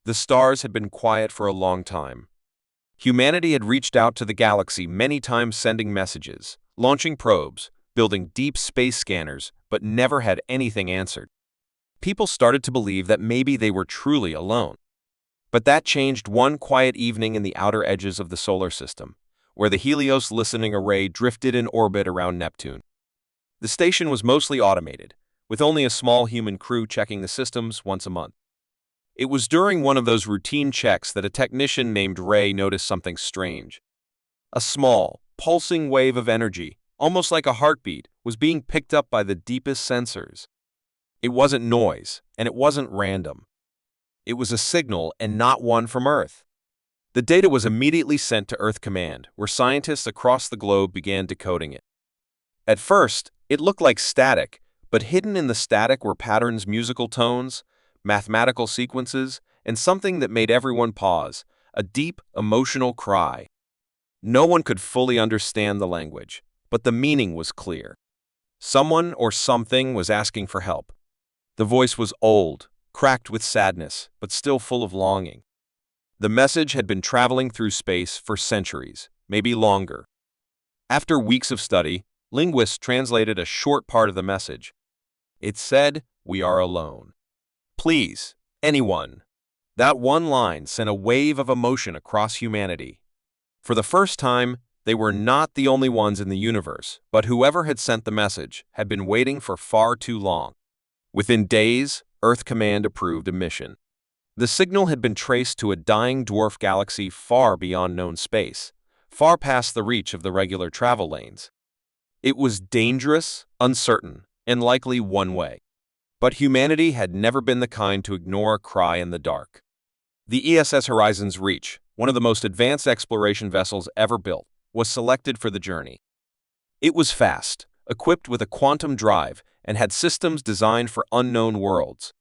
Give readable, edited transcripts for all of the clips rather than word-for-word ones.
The stars had been quiet for a long time. Humanity had reached out to the galaxy many times, sending messages, launching probes, building deep space scanners, but never had anything answered. People started to believe that maybe they were truly alone. But that changed one quiet evening in the outer edges of the solar system, where the Helios listening array drifted in orbit around Neptune. The station was mostly automated, with only a small human crew checking the systems once a month. It was during one of those routine checks that a technician named Ray noticed something strange. A small, pulsing wave of energy, almost like a heartbeat, was being picked up by the deepest sensors. It wasn't noise, and it wasn't random. It was a signal, and not one from Earth. The data was immediately sent to Earth Command, where scientists across the globe began decoding it. At first, it looked like static, but hidden in the static were patterns, musical tones, mathematical sequences, and something that made everyone pause, a deep, emotional cry. No one could fully understand the language, but the meaning was clear. Someone or something was asking for help. The voice was old, cracked with sadness, but still full of longing. The message had been traveling through space for centuries, maybe longer. After weeks of study, linguists translated a short part of the message. It said, "We are alone. Please, anyone." That one line sent a wave of emotion across humanity. For the first time, they were not the only ones in the universe, but whoever had sent the message had been waiting for far too long. Within days, Earth Command approved a mission. The signal had been traced to a dying dwarf galaxy far beyond known space, far past the reach of the regular travel lanes. It was dangerous, uncertain, and likely one way. But humanity had never been the kind to ignore a cry in the dark. The ESS Horizon's Reach, one of the most advanced exploration vessels ever built, was selected for the journey. It was fast, equipped with a quantum drive, and had systems designed for unknown worlds.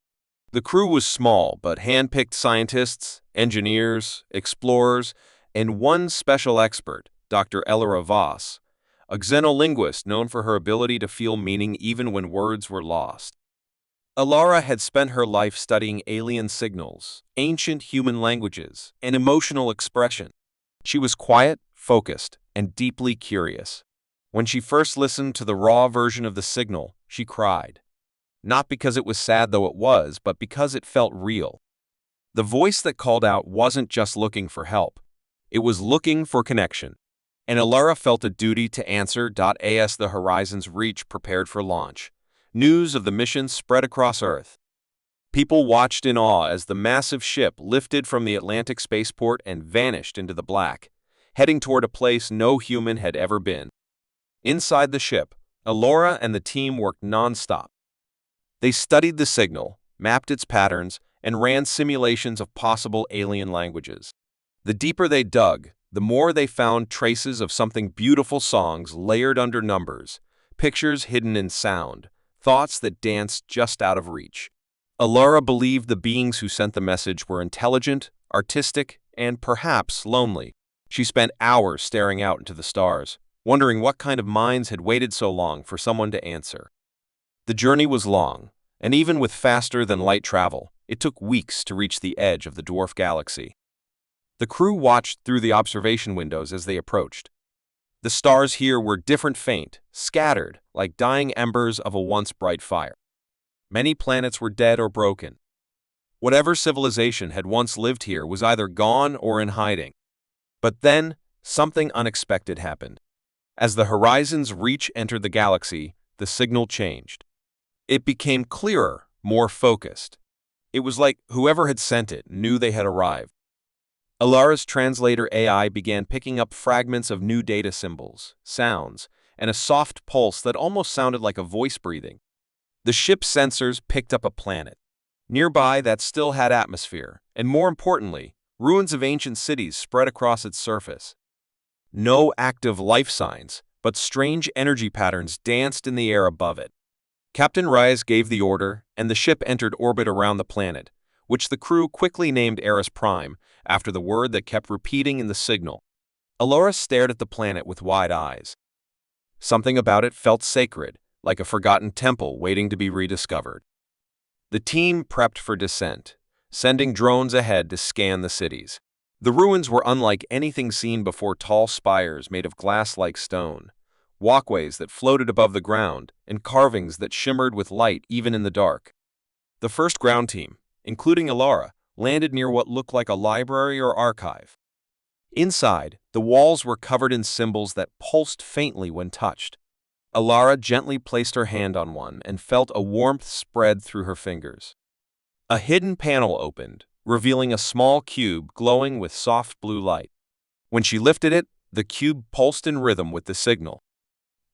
The crew was small, but hand-picked scientists, engineers, explorers, and one special expert, Dr. Elora Voss, a xenolinguist known for her ability to feel meaning even when words were lost. Elora had spent her life studying alien signals, ancient human languages, and emotional expression. She was quiet, focused, and deeply curious. When she first listened to the raw version of the signal, she cried. Not because it was sad, though it was, but because it felt real. The voice that called out wasn't just looking for help. It was looking for connection. And Elora felt a duty to answer. As the Horizon's Reach prepared for launch, news of the mission spread across Earth. People watched in awe as the massive ship lifted from the Atlantic spaceport and vanished into the black, heading toward a place no human had ever been. Inside the ship, Elora and the team worked non-stop. They studied the signal, mapped its patterns, and ran simulations of possible alien languages. The deeper they dug, the more they found traces of something beautiful: songs layered under numbers, pictures hidden in sound, thoughts that danced just out of reach. Elora believed the beings who sent the message were intelligent, artistic, and perhaps lonely. She spent hours staring out into the stars, wondering what kind of minds had waited so long for someone to answer. The journey was long, and even with faster-than-light travel, it took weeks to reach the edge of the dwarf galaxy. The crew watched through the observation windows as they approached. The stars here were different, faint, scattered, like dying embers of a once bright fire. Many planets were dead or broken. Whatever civilization had once lived here was either gone or in hiding. But then, something unexpected happened. As the Horizon's Reach entered the galaxy, the signal changed. It became clearer, more focused. It was like whoever had sent it knew they had arrived. Elora's translator AI began picking up fragments of new data, symbols, sounds, and a soft pulse that almost sounded like a voice breathing. The ship's sensors picked up a planet nearby that still had atmosphere, and more importantly, ruins of ancient cities spread across its surface. No active life signs, but strange energy patterns danced in the air above it. Captain Reyes gave the order, and the ship entered orbit around the planet, which the crew quickly named Eris Prime, after the word that kept repeating in the signal. Elora stared at the planet with wide eyes. Something about it felt sacred, like a forgotten temple waiting to be rediscovered. The team prepped for descent, sending drones ahead to scan the cities. The ruins were unlike anything seen before: tall spires made of glass-like stone, walkways that floated above the ground, and carvings that shimmered with light even in the dark. The first ground team, including Ilara, landed near what looked like a library or archive. Inside, the walls were covered in symbols that pulsed faintly when touched. Ilara gently placed her hand on one and felt a warmth spread through her fingers. A hidden panel opened, revealing a small cube glowing with soft blue light. When she lifted it, the cube pulsed in rhythm with the signal.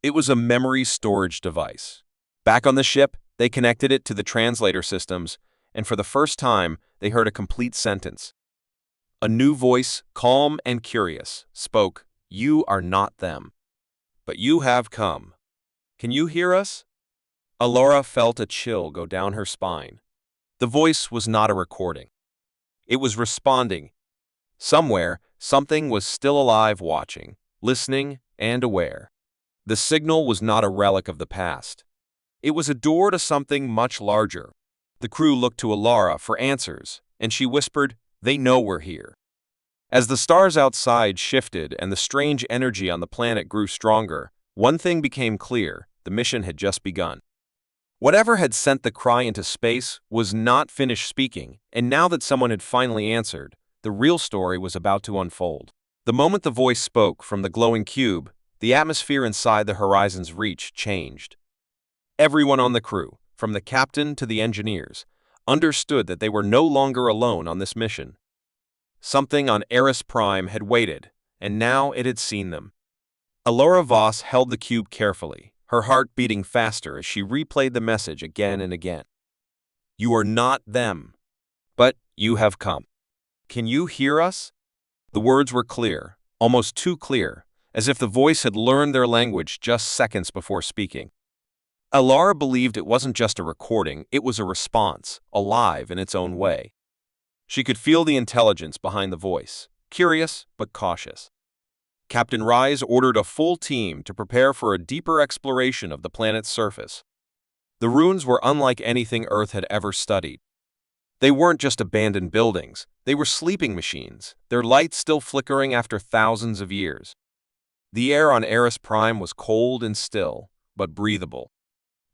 It was a memory storage device. Back on the ship, they connected it to the translator systems, and for the first time, they heard a complete sentence. A new voice, calm and curious, spoke, "You are not them, but you have come. Can you hear us?" Alora felt a chill go down her spine. The voice was not a recording. It was responding. Somewhere, something was still alive, watching, listening, and aware. The signal was not a relic of the past. It was a door to something much larger. The crew looked to Alara for answers, and she whispered, "They know we're here." As the stars outside shifted and the strange energy on the planet grew stronger, one thing became clear: the mission had just begun. Whatever had sent the cry into space was not finished speaking, and now that someone had finally answered, the real story was about to unfold. The moment the voice spoke from the glowing cube, the atmosphere inside the Horizon's reach changed. Everyone on the crew, from the captain to the engineers, understood that they were no longer alone on this mission. Something on Eris Prime had waited, and now it had seen them. Alora Voss held the cube carefully, her heart beating faster as she replayed the message again and again. "You are not them, but you have come. Can you hear us?" The words were clear, almost too clear, as if the voice had learned their language just seconds before speaking. Alara believed it wasn't just a recording, it was a response, alive in its own way. She could feel the intelligence behind the voice, curious but cautious. Captain Rise ordered a full team to prepare for a deeper exploration of the planet's surface. The ruins were unlike anything Earth had ever studied. They weren't just abandoned buildings, they were sleeping machines, their lights still flickering after thousands of years. The air on Eris Prime was cold and still, but breathable.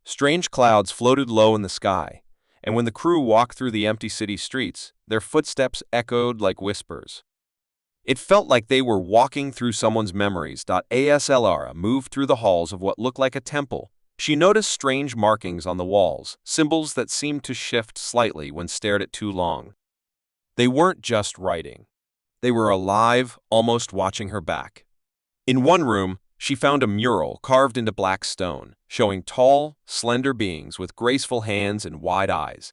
Strange clouds floated low in the sky, and when the crew walked through the empty city streets, their footsteps echoed like whispers. It felt like they were walking through someone's memories. As Lara moved through the halls of what looked like a temple, she noticed strange markings on the walls, symbols that seemed to shift slightly when stared at too long. They weren't just writing. They were alive, almost watching her back. In one room, she found a mural carved into black stone, showing tall, slender beings with graceful hands and wide eyes.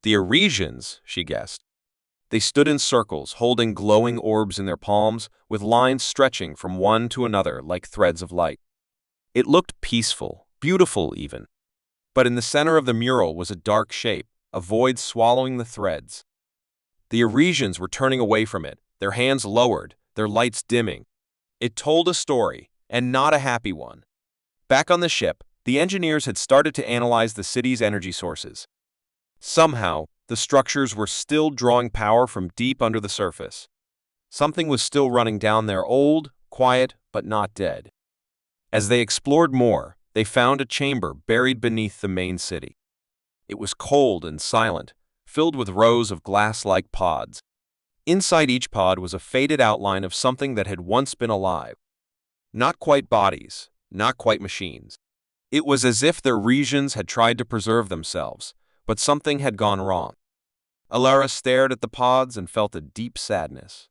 The Arisians, she guessed. They stood in circles, holding glowing orbs in their palms, with lines stretching from one to another like threads of light. It looked peaceful, beautiful even. But in the center of the mural was a dark shape, a void swallowing the threads. The Arisians were turning away from it, their hands lowered, their lights dimming. It told a story, and not a happy one. Back on the ship, the engineers had started to analyze the city's energy sources. Somehow, the structures were still drawing power from deep under the surface. Something was still running down there, old, quiet, but not dead. As they explored more, they found a chamber buried beneath the main city. It was cold and silent, filled with rows of glass-like pods. Inside each pod was a faded outline of something that had once been alive. Not quite bodies, not quite machines. It was as if their regions had tried to preserve themselves, but something had gone wrong. Alara stared at the pods and felt a deep sadness.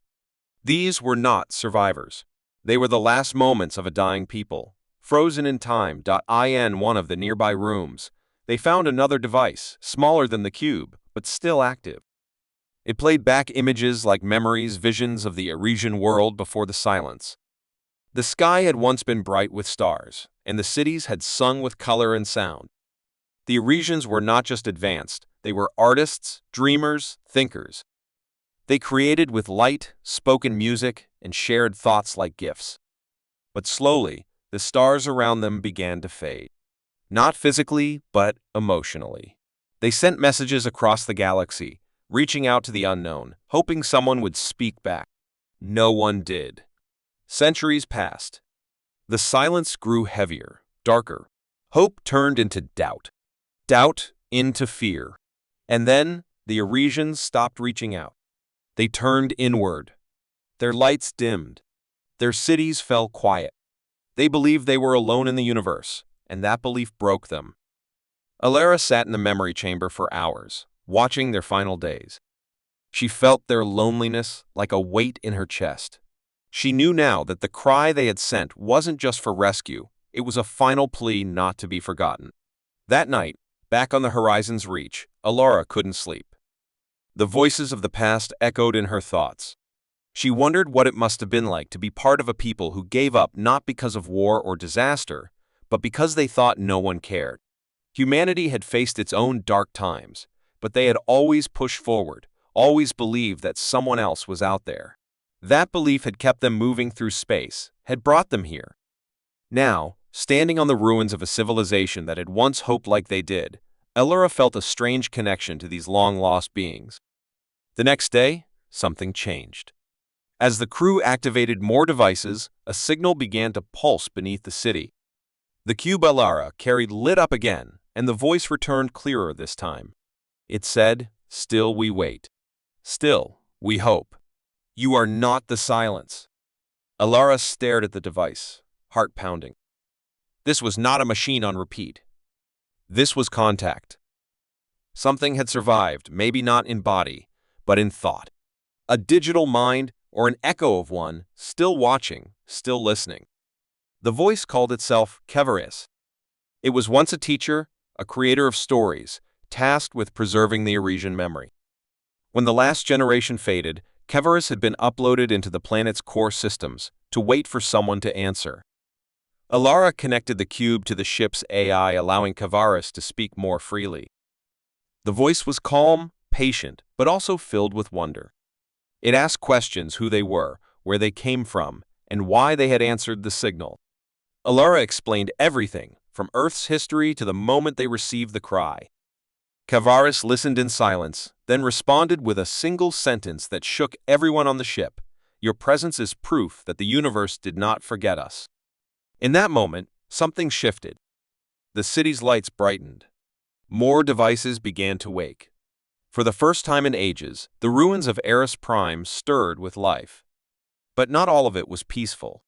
These were not survivors. They were the last moments of a dying people, frozen in time. In one of the nearby rooms, they found another device, smaller than the cube, but still active. It played back images like memories, visions of the Arisian world before the silence. The sky had once been bright with stars, and the cities had sung with color and sound. The Arisians were not just advanced, they were artists, dreamers, thinkers. They created with light, spoken music, and shared thoughts like gifts. But slowly, the stars around them began to fade. Not physically, but emotionally. They sent messages across the galaxy, reaching out to the unknown, hoping someone would speak back. No one did. Centuries passed. The silence grew heavier, darker. Hope turned into doubt. Doubt into fear. And then the Arisians stopped reaching out. They turned inward. Their lights dimmed. Their cities fell quiet. They believed they were alone in the universe, and that belief broke them. Alara sat in the memory chamber for hours, watching their final days. She felt their loneliness like a weight in her chest. She knew now that the cry they had sent wasn't just for rescue, it was a final plea not to be forgotten. That night, back on the horizon's reach, Alara couldn't sleep. The voices of the past echoed in her thoughts. She wondered what it must have been like to be part of a people who gave up not because of war or disaster, but because they thought no one cared. Humanity had faced its own dark times, but they had always pushed forward, always believed that someone else was out there. That belief had kept them moving through space, had brought them here. Now, standing on the ruins of a civilization that had once hoped like they did, Alara felt a strange connection to these long-lost beings. The next day, something changed. As the crew activated more devices, a signal began to pulse beneath the city. The cube Alara carried lit up again, and the voice returned clearer this time. It said, "Still we wait. Still we hope. You are not the silence." Alara stared at the device, heart pounding. This was not a machine on repeat. This was contact. Something had survived, maybe not in body, but in thought. A digital mind, or an echo of one, still watching, still listening. The voice called itself Kevaris. It was once a teacher, a creator of stories, tasked with preserving the Arisian memory. When the last generation faded, Kevaris had been uploaded into the planet's core systems to wait for someone to answer. Alara connected the cube to the ship's AI, allowing Kevaris to speak more freely. The voice was calm, patient, but also filled with wonder. It asked questions: who they were, where they came from, and why they had answered the signal. Alara explained everything, from Earth's history to the moment they received the cry. Kevaris listened in silence, then responded with a single sentence that shook everyone on the ship. "Your presence is proof that the universe did not forget us." In that moment, something shifted. The city's lights brightened. More devices began to wake. For the first time in ages, the ruins of Eris Prime stirred with life. But not all of it was peaceful.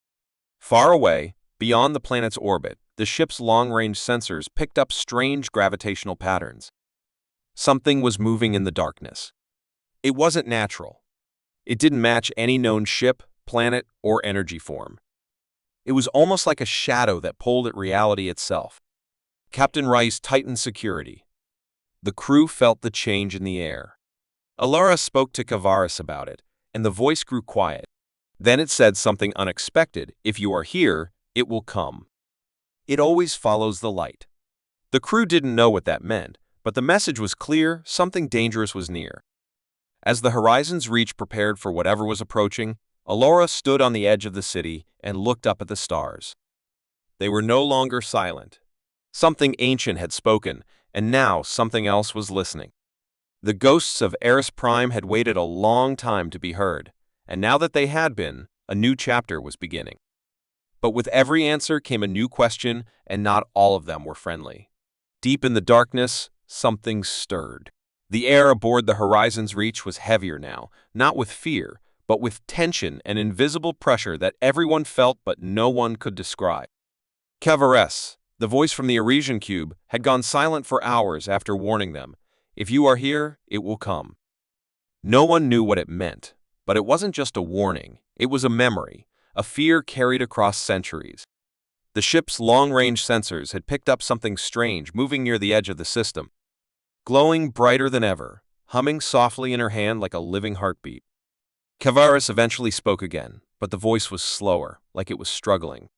Far away, beyond the planet's orbit, the ship's long-range sensors picked up strange gravitational patterns. Something was moving in the darkness. It wasn't natural. It didn't match any known ship, planet, or energy form. It was almost like a shadow that pulled at reality itself. Captain Rice tightened security. The crew felt the change in the air. Alara spoke to Kevaris about it, and the voice grew quiet. Then it said something unexpected: "If you are here, it will come. It always follows the light." The crew didn't know what that meant, but the message was clear: something dangerous was near. As the horizon's reach prepared for whatever was approaching, Alara stood on the edge of the city and looked up at the stars. They were no longer silent. Something ancient had spoken, and now something else was listening. The ghosts of Eris Prime had waited a long time to be heard, and now that they had been, a new chapter was beginning. But with every answer came a new question, and not all of them were friendly. Deep in the darkness, something stirred. The air aboard the horizon's reach was heavier now, not with fear, but with tension and invisible pressure that everyone felt but no one could describe. Kevaris, the voice from the Arisian cube, had gone silent for hours after warning them. "If you are here, it will come." No one knew what it meant, but it wasn't just a warning. It was a memory, a fear carried across centuries. The ship's long-range sensors had picked up something strange moving near the edge of the system. Glowing brighter than ever, humming softly in her hand like a living heartbeat. Kevaris eventually spoke again, but the voice was slower, like it was struggling.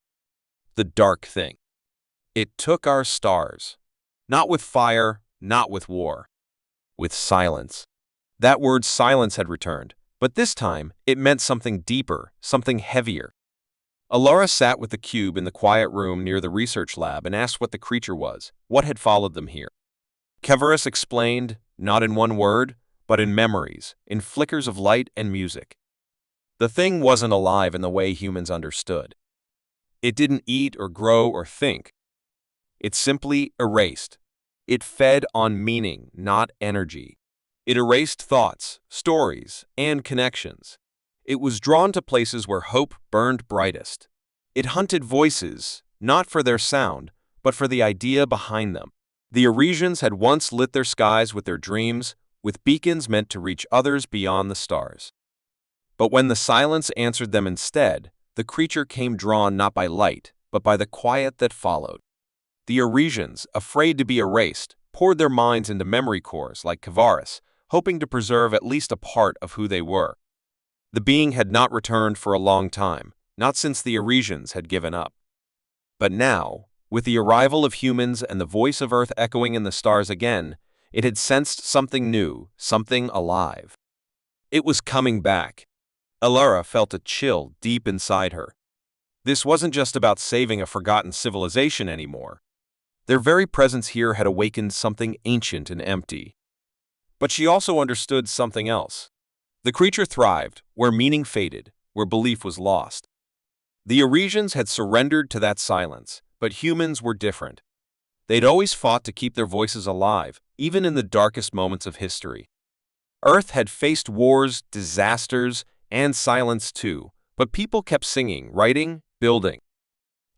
"The dark thing. It took our stars. Not with fire, not with war. With silence." That word silence had returned, but this time it meant something deeper, something heavier. Alara sat with the cube in the quiet room near the research lab and asked what the creature was, what had followed them here. Kevaris explained, not in one word, but in memories, in flickers of light and music. The thing wasn't alive in the way humans understood. It didn't eat or grow or think. It simply erased. It fed on meaning, not energy. It erased thoughts, stories, and connections. It was drawn to places where hope burned brightest. It hunted voices, not for their sound, but for the idea behind them. The Arisians had once lit their skies with their dreams, with beacons meant to reach others beyond the stars. But when the silence answered them instead, the creature came drawn not by light, but by the quiet that followed. The Arisians, afraid to be erased, poured their minds into memory cores like Kavaris, hoping to preserve at least a part of who they were. The being had not returned for a long time, not since the Arisians had given up. But now, with the arrival of humans and the voice of Earth echoing in the stars again, it had sensed something new, something alive. It was coming back. Alara felt a chill deep inside her. This wasn't just about saving a forgotten civilization anymore. Their very presence here had awakened something ancient and empty. But she also understood something else. The creature thrived where meaning faded, where belief was lost. The Arisians had surrendered to that silence, but humans were different. They'd always fought to keep their voices alive, even in the darkest moments of history. Earth had faced wars, disasters, and silence too, but people kept singing, writing, building.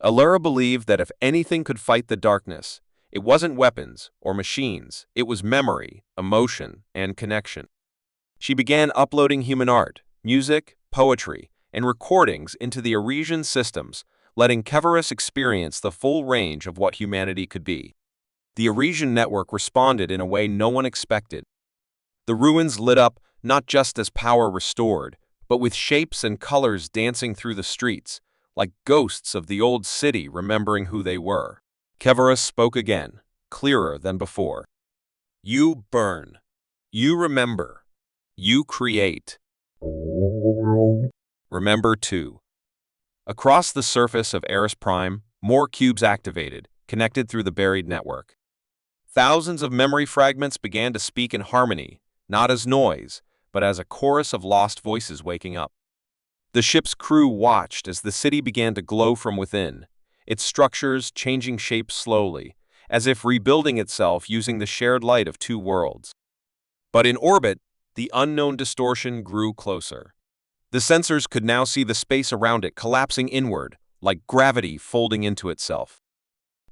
Alara believed that if anything could fight the darkness, it wasn't weapons or machines, it was memory, emotion, and connection. She began uploading human art, music, poetry, and recordings into the Arisian systems, letting Keveris experience the full range of what humanity could be. The Arisian network responded in a way no one expected. The ruins lit up not just as power restored, but with shapes and colors dancing through the streets, like ghosts of the old city remembering who they were. Keveris spoke again, clearer than before. You burn. You remember. You create. Remember too. Across the surface of Eris Prime, more cubes activated, connected through the buried network. Thousands of memory fragments began to speak in harmony, not as noise, but as a chorus of lost voices waking up. The ship's crew watched as the city began to glow from within, its structures changing shape slowly, as if rebuilding itself using the shared light of two worlds. But in orbit, the unknown distortion grew closer. The sensors could now see the space around it collapsing inward, like gravity folding into itself.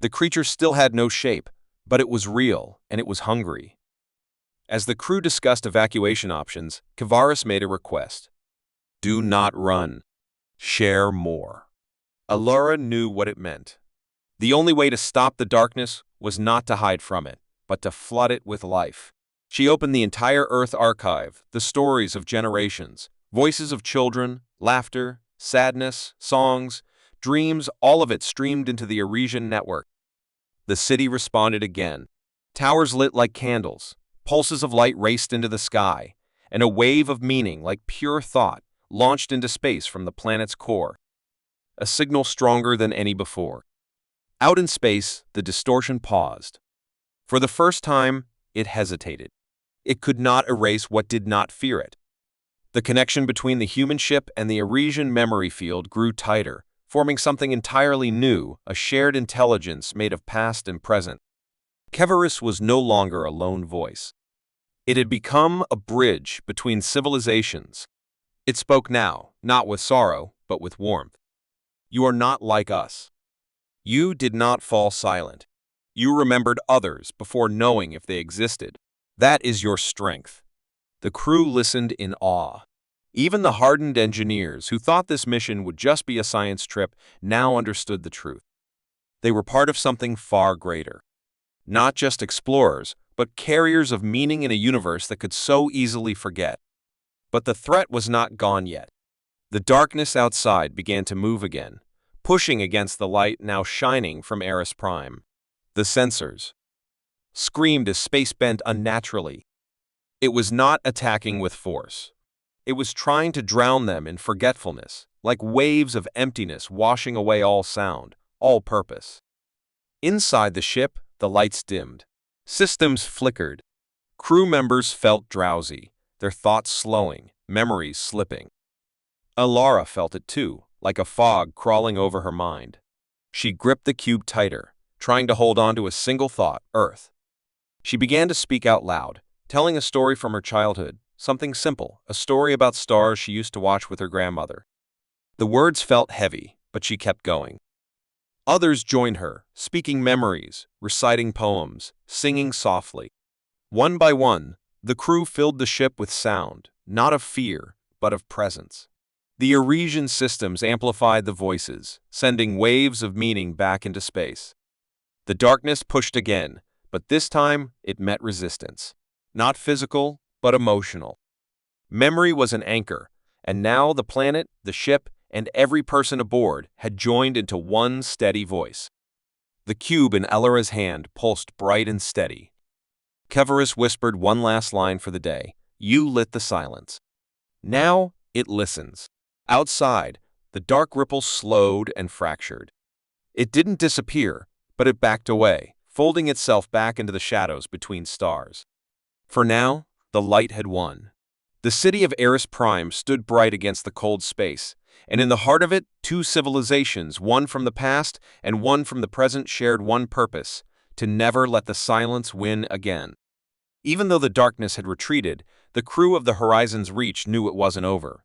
The creature still had no shape, but it was real, and it was hungry. As the crew discussed evacuation options, Kavaris made a request. Do not run. Share more. Alara knew what it meant. The only way to stop the darkness was not to hide from it, but to flood it with life. She opened the entire Earth archive, the stories of generations, voices of children, laughter, sadness, songs, dreams, all of it streamed into the Arisian network. The city responded again. Towers lit like candles, pulses of light raced into the sky, and a wave of meaning like pure thought launched into space from the planet's core. A signal stronger than any before. Out in space, the distortion paused. For the first time, it hesitated. It could not erase what did not fear it. The connection between the human ship and the Arisian memory field grew tighter, forming something entirely new, a shared intelligence made of past and present. Keveris was no longer a lone voice. It had become a bridge between civilizations. It spoke now, not with sorrow, but with warmth. You are not like us. You did not fall silent. You remembered others before knowing if they existed. That is your strength. The crew listened in awe. Even the hardened engineers who thought this mission would just be a science trip now understood the truth. They were part of something far greater. Not just explorers, but carriers of meaning in a universe that could so easily forget. But the threat was not gone yet. The darkness outside began to move again, pushing against the light now shining from Eris Prime. The sensors screamed as space bent unnaturally. It was not attacking with force. It was trying to drown them in forgetfulness, like waves of emptiness washing away all sound, all purpose. Inside the ship, the lights dimmed. Systems flickered. Crew members felt drowsy, their thoughts slowing, memories slipping. Alara felt it too, like a fog crawling over her mind. She gripped the cube tighter, trying to hold on to a single thought, Earth. She began to speak out loud, telling a story from her childhood, something simple, a story about stars she used to watch with her grandmother. The words felt heavy, but she kept going. Others joined her, speaking memories, reciting poems, singing softly. One by one, the crew filled the ship with sound, not of fear, but of presence. The Eurasian systems amplified the voices, sending waves of meaning back into space. The darkness pushed again, but this time it met resistance. Not physical, but emotional. Memory was an anchor, and now the planet, the ship, and every person aboard had joined into one steady voice. The cube in Elara's hand pulsed bright and steady. Keverus whispered one last line for the day. You lit the silence. Now it listens. Outside, the dark ripple slowed and fractured. It didn't disappear, but it backed away, folding itself back into the shadows between stars. For now, the light had won. The city of Eris Prime stood bright against the cold space, and in the heart of it, two civilizations, one from the past and one from the present, shared one purpose: to never let the silence win again. Even though the darkness had retreated, the crew of the Horizon's Reach knew it wasn't over.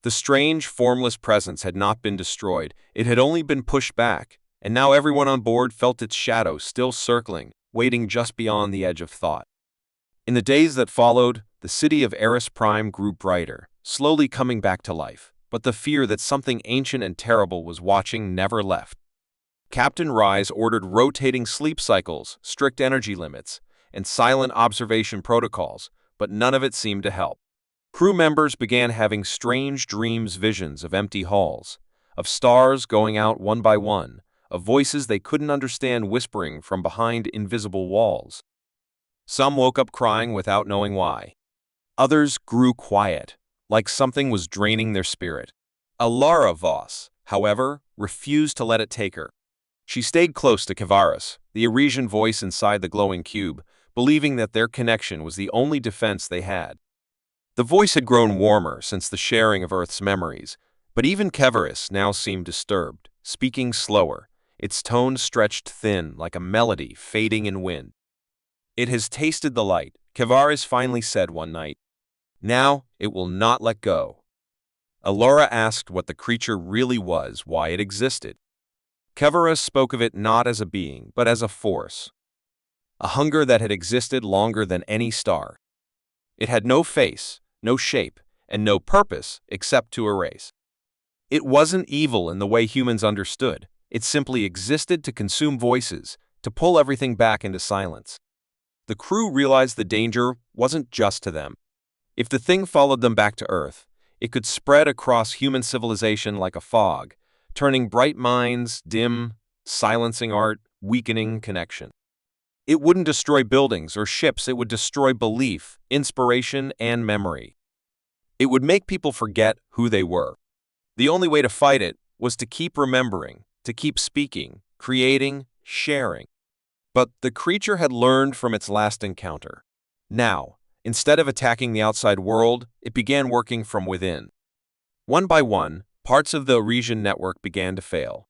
The strange, formless presence had not been destroyed, it had only been pushed back, and now everyone on board felt its shadow still circling, waiting just beyond the edge of thought. In the days that followed, the city of Eris Prime grew brighter, slowly coming back to life, but the fear that something ancient and terrible was watching never left. Captain Rise ordered rotating sleep cycles, strict energy limits, and silent observation protocols, but none of it seemed to help. Crew members began having strange dreams, visions of empty halls, of stars going out one by one, of voices they couldn't understand whispering from behind invisible walls. Some woke up crying without knowing why. Others grew quiet, like something was draining their spirit. Alara Voss, however, refused to let it take her. She stayed close to Keverus, the Eurasian voice inside the glowing cube, believing that their connection was the only defense they had. The voice had grown warmer since the sharing of Earth's memories, but even Keverus now seemed disturbed, speaking slower, its tone stretched thin like a melody fading in wind. It has tasted the light, Keverus finally said one night. Now it will not let go. Alara asked what the creature really was, why it existed. Keverus spoke of it not as a being, but as a force. A hunger that had existed longer than any star. It had no face, no shape, and no purpose except to erase. It wasn't evil in the way humans understood. It simply existed to consume voices, to pull everything back into silence. The crew realized the danger wasn't just to them. If the thing followed them back to Earth, it could spread across human civilization like a fog, turning bright minds dim, silencing art, weakening connection. It wouldn't destroy buildings or ships, it would destroy belief, inspiration, and memory. It would make people forget who they were. The only way to fight it was to keep remembering, to keep speaking, creating, sharing. But the creature had learned from its last encounter. Now, instead of attacking the outside world, it began working from within. One by one, parts of the Eurasian network began to fail.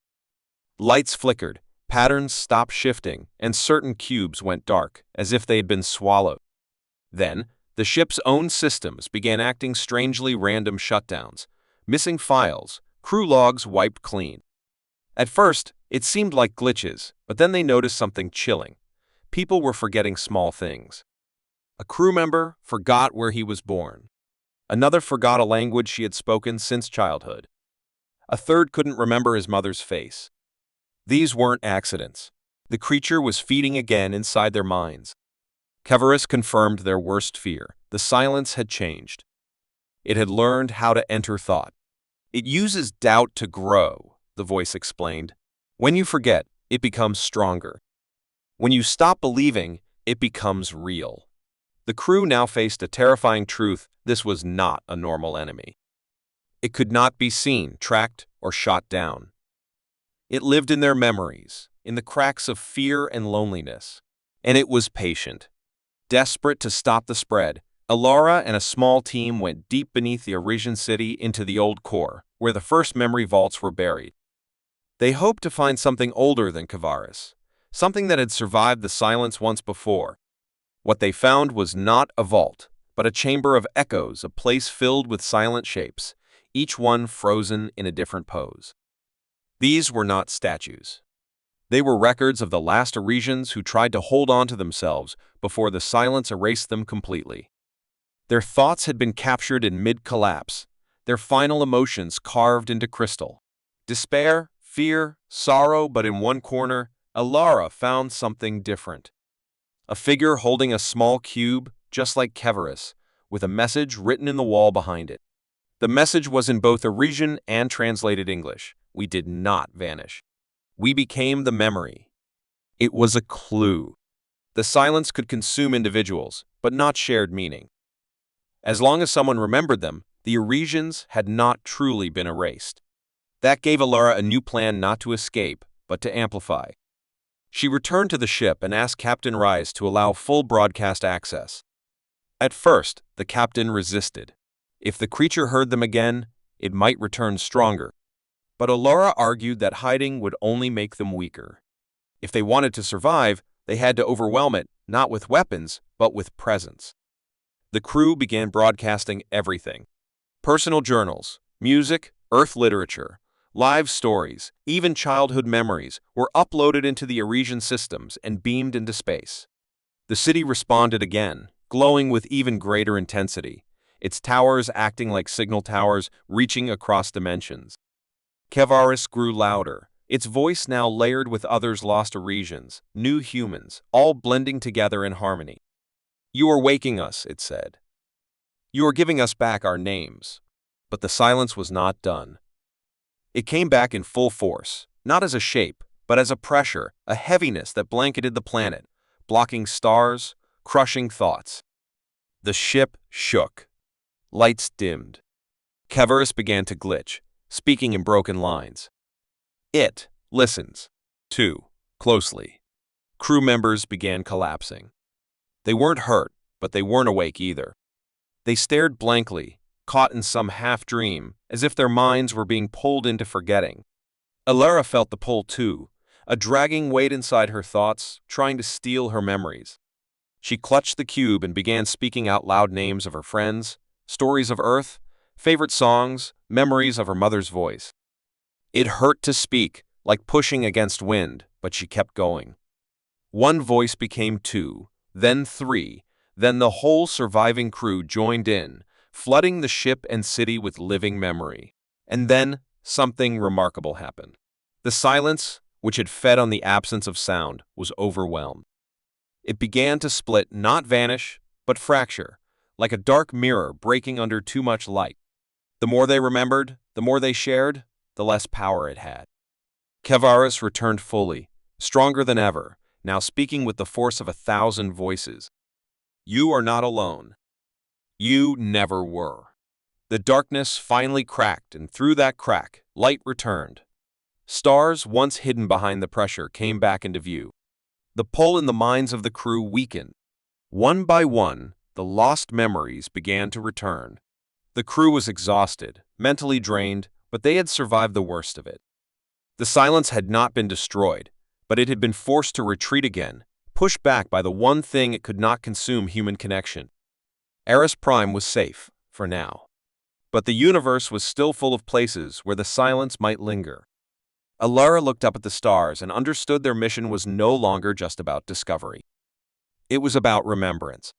Lights flickered, patterns stopped shifting, and certain cubes went dark, as if they had been swallowed. Then, the ship's own systems began acting strangely, random shutdowns, missing files, crew logs wiped clean. At first, it seemed like glitches, but then they noticed something chilling. People were forgetting small things. A crew member forgot where he was born. Another forgot a language she had spoken since childhood. A third couldn't remember his mother's face. These weren't accidents. The creature was feeding again inside their minds. Keverus confirmed their worst fear. The silence had changed. It had learned how to enter thought. It uses doubt to grow, the voice explained. When you forget, it becomes stronger. When you stop believing, it becomes real. The crew now faced a terrifying truth: this was not a normal enemy. It could not be seen, tracked, or shot down. It lived in their memories, in the cracks of fear and loneliness. And it was patient. Desperate to stop the spread, Alara and a small team went deep beneath the Arisian city into the old core, where the first memory vaults were buried. They hoped to find something older than Kavaris, something that had survived the silence once before. What they found was not a vault, but a chamber of echoes, a place filled with silent shapes, each one frozen in a different pose. These were not statues. They were records of the last Arisians who tried to hold on to themselves before the silence erased them completely. Their thoughts had been captured in mid-collapse, their final emotions carved into crystal. Despair, fear, sorrow, but in one corner, Alara found something different. A figure holding a small cube, just like Keveris, with a message written in the wall behind it. The message was in both Arisian and translated English. We did not vanish. We became the memory. It was a clue. The silence could consume individuals, but not shared meaning. As long as someone remembered them, the Arisians had not truly been erased. That gave Alara a new plan not to escape, but to amplify. She returned to the ship and asked Captain Rice to allow full broadcast access. At first, the captain resisted. If the creature heard them again, it might return stronger. But Alara argued that hiding would only make them weaker. If they wanted to survive, they had to overwhelm it, not with weapons, but with presence. The crew began broadcasting everything. Personal journals, music, Earth literature, live stories, even childhood memories were uploaded into the Arisian systems and beamed into space. The city responded again, glowing with even greater intensity, its towers acting like signal towers reaching across dimensions. Kevaris grew louder, its voice now layered with others lost Arisians, new humans, all blending together in harmony. "You are waking us," it said. "You are giving us back our names." But the silence was not done. It came back in full force, not as a shape, but as a pressure, a heaviness that blanketed the planet, blocking stars, crushing thoughts. The ship shook. Lights dimmed. Kevaris began to glitch, speaking in broken lines. It listens, too, closely. Crew members began collapsing. They weren't hurt, but they weren't awake either. They stared blankly, caught in some half-dream, as if their minds were being pulled into forgetting. Alara felt the pull too, a dragging weight inside her thoughts, trying to steal her memories. She clutched the cube and began speaking out loud names of her friends, stories of Earth, favorite songs, memories of her mother's voice. It hurt to speak, like pushing against wind, but she kept going. One voice became two, then three, then the whole surviving crew joined in, flooding the ship and city with living memory. And then, something remarkable happened. The silence, which had fed on the absence of sound, was overwhelmed. It began to split, not vanish, but fracture, like a dark mirror breaking under too much light. The more they remembered, the more they shared, the less power it had. Kevaris returned fully, stronger than ever, now speaking with the force of 1,000 voices. You are not alone. You never were. The darkness finally cracked, and through that crack, light returned. Stars, once hidden behind the pressure, came back into view. The pull in the minds of the crew weakened. One by one, the lost memories began to return. The crew was exhausted, mentally drained, but they had survived the worst of it. The silence had not been destroyed, but it had been forced to retreat again, pushed back by the one thing it could not consume: human connection. Eris Prime was safe, for now. But the universe was still full of places where the silence might linger. Alara looked up at the stars and understood their mission was no longer just about discovery. It was about remembrance,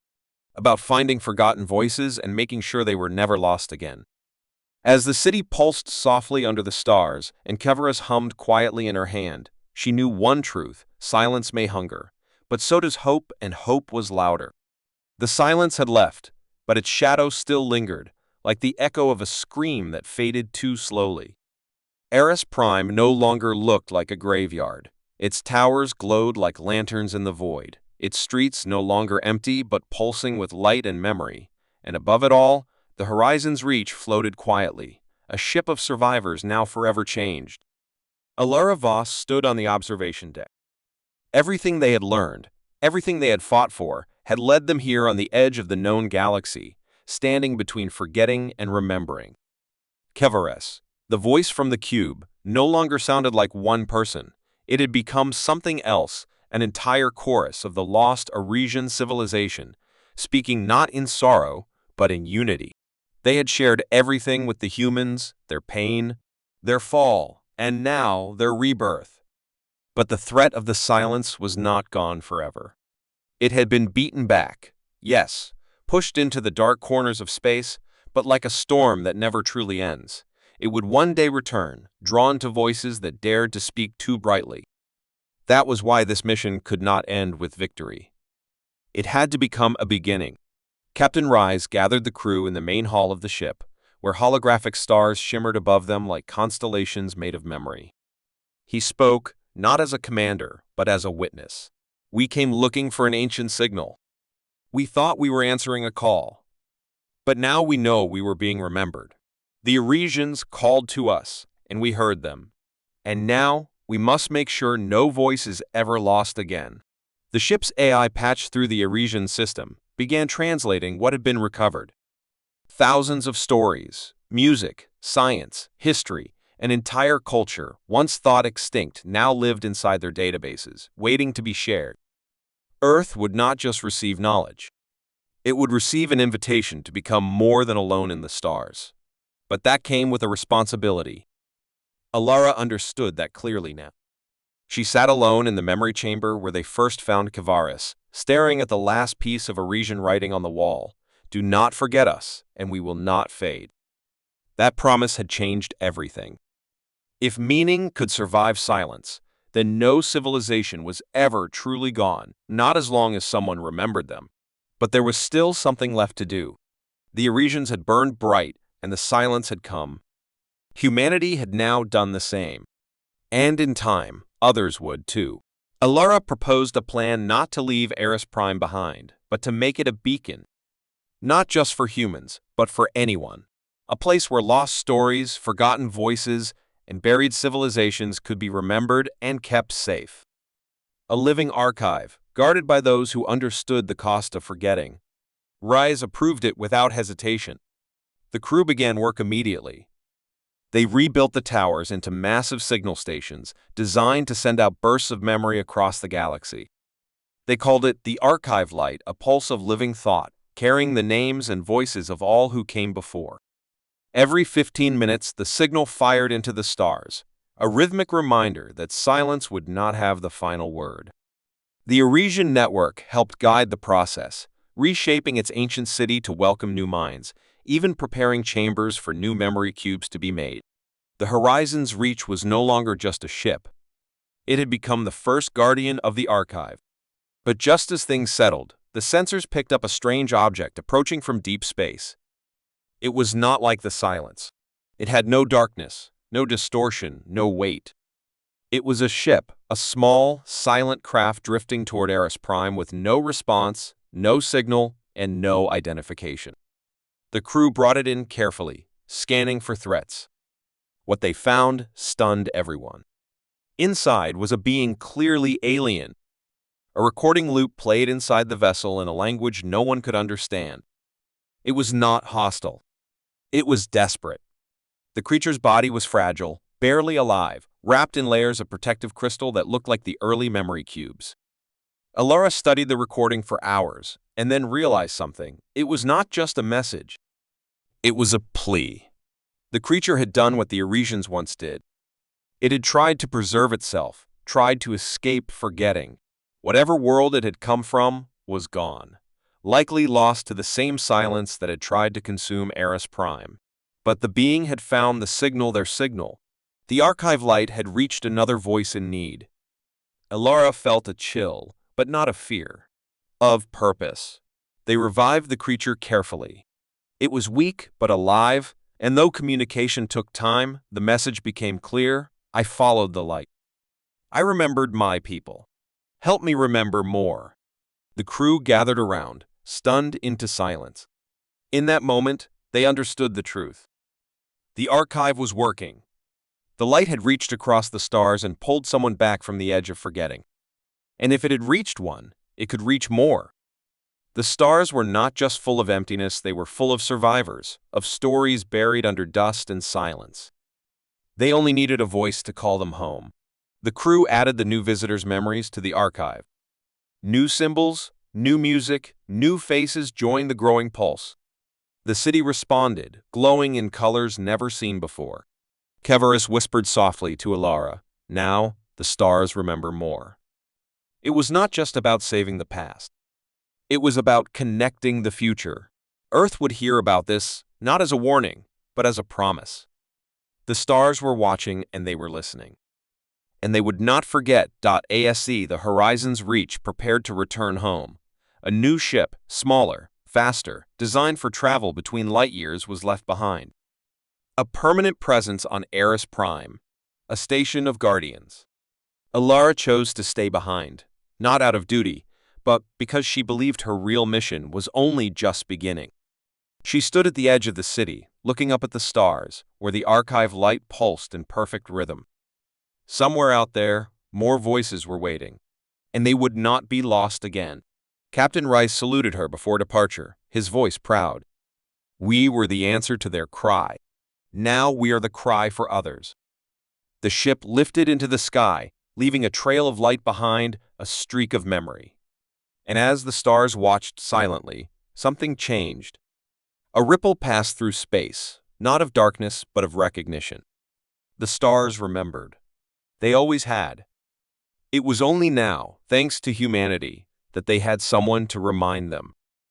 about finding forgotten voices and making sure they were never lost again. As the city pulsed softly under the stars and Kevaris hummed quietly in her hand, she knew one truth: silence may hunger, but so does hope, and hope was louder. The silence had left, but its shadow still lingered, like the echo of a scream that faded too slowly. Eris Prime no longer looked like a graveyard. Its towers glowed like lanterns in the void, its streets no longer empty but pulsing with light and memory, and above it all, the horizon's reach floated quietly, a ship of survivors now forever changed. Alara Voss stood on the observation deck. Everything they had learned, everything they had fought for, had led them here on the edge of the known galaxy, standing between forgetting and remembering. Kevares, the voice from the cube, no longer sounded like one person. It had become something else, an entire chorus of the lost Arisian civilization, speaking not in sorrow, but in unity. They had shared everything with the humans, their pain, their fall, and now their rebirth. But the threat of the silence was not gone forever. It had been beaten back, yes, pushed into the dark corners of space, but like a storm that never truly ends. It would one day return, drawn to voices that dared to speak too brightly. That was why this mission could not end with victory. It had to become a beginning. Captain Rise gathered the crew in the main hall of the ship, where holographic stars shimmered above them like constellations made of memory. He spoke, not as a commander, but as a witness. "We came looking for an ancient signal. We thought we were answering a call. But now we know we were being remembered. The Arisians called to us, and we heard them. And now we must make sure no voice is ever lost again." The ship's AI patched through the Arisian system, began translating what had been recovered. Thousands of stories, music, science, history, an entire culture, once thought extinct, now lived inside their databases, waiting to be shared. Earth would not just receive knowledge. It would receive an invitation to become more than alone in the stars. But that came with a responsibility. Alara understood that clearly now. She sat alone in the memory chamber where they first found Kevares, staring at the last piece of Arisian writing on the wall. "Do not forget us, and we will not fade." That promise had changed everything. If meaning could survive silence, then no civilization was ever truly gone, not as long as someone remembered them. But there was still something left to do. The Arisians had burned bright, and the silence had come. Humanity had now done the same. And in time, others would too. Alara proposed a plan not to leave Eris Prime behind, but to make it a beacon. Not just for humans, but for anyone. A place where lost stories, forgotten voices, and buried civilizations could be remembered and kept safe. A living archive, guarded by those who understood the cost of forgetting. Rise approved it without hesitation. The crew began work immediately. They rebuilt the towers into massive signal stations designed to send out bursts of memory across the galaxy. They called it the Archive Light, a pulse of living thought, carrying the names and voices of all who came before. Every 15 minutes, the signal fired into the stars, a rhythmic reminder that silence would not have the final word. The Arisian network helped guide the process, reshaping its ancient city to welcome new minds, even preparing chambers for new memory cubes to be made. The Horizon's reach was no longer just a ship. It had become the first guardian of the archive. But just as things settled, the sensors picked up a strange object approaching from deep space. It was not like the silence. It had no darkness, no distortion, no weight. It was a ship, a small, silent craft drifting toward Eris Prime with no response, no signal, and no identification. The crew brought it in carefully, scanning for threats. What they found stunned everyone. Inside was a being clearly alien. A recording loop played inside the vessel in a language no one could understand. It was not hostile. It was desperate. The creature's body was fragile, barely alive, wrapped in layers of protective crystal that looked like the early memory cubes. Alara studied the recording for hours, and then realized something. It was not just a message. It was a plea. The creature had done what the Arisians once did. It had tried to preserve itself, tried to escape forgetting. Whatever world it had come from was gone, likely lost to the same silence that had tried to consume Eris Prime. But the being had found the signal, their signal. The archive light had reached another voice in need. Alara felt a chill, but not a fear. Of purpose. They revived the creature carefully. It was weak but alive, and though communication took time, the message became clear. I followed the light. I remembered my people. Help me remember more. The crew gathered around, stunned into silence. In that moment, they understood the truth. The archive was working. The light had reached across the stars and pulled someone back from the edge of forgetting. And if it had reached one, it could reach more. The stars were not just full of emptiness, they were full of survivors, of stories buried under dust and silence. They only needed a voice to call them home. The crew added the new visitors' memories to the archive. New symbols, new music, new faces joined the growing pulse. The city responded, glowing in colors never seen before. Keverus whispered softly to Alara, "Now, the stars remember more." It was not just about saving the past. It was about connecting the future. Earth would hear about this, not as a warning, but as a promise. The stars were watching and they were listening. And they would not forget. ASC, the horizon's reach, prepared to return home. A new ship, smaller, faster, designed for travel between light years, was left behind. A permanent presence on Eris Prime, a station of guardians. Alara chose to stay behind, not out of duty, but because she believed her real mission was only just beginning. She stood at the edge of the city, looking up at the stars, where the archive light pulsed in perfect rhythm. Somewhere out there, more voices were waiting, and they would not be lost again. Captain Rice saluted her before departure, his voice proud. "We were the answer to their cry. Now we are the cry for others." The ship lifted into the sky, leaving a trail of light behind, a streak of memory. And as the stars watched silently, something changed. A ripple passed through space, not of darkness, but of recognition. The stars remembered. They always had. It was only now, thanks to humanity, that they had someone to remind them.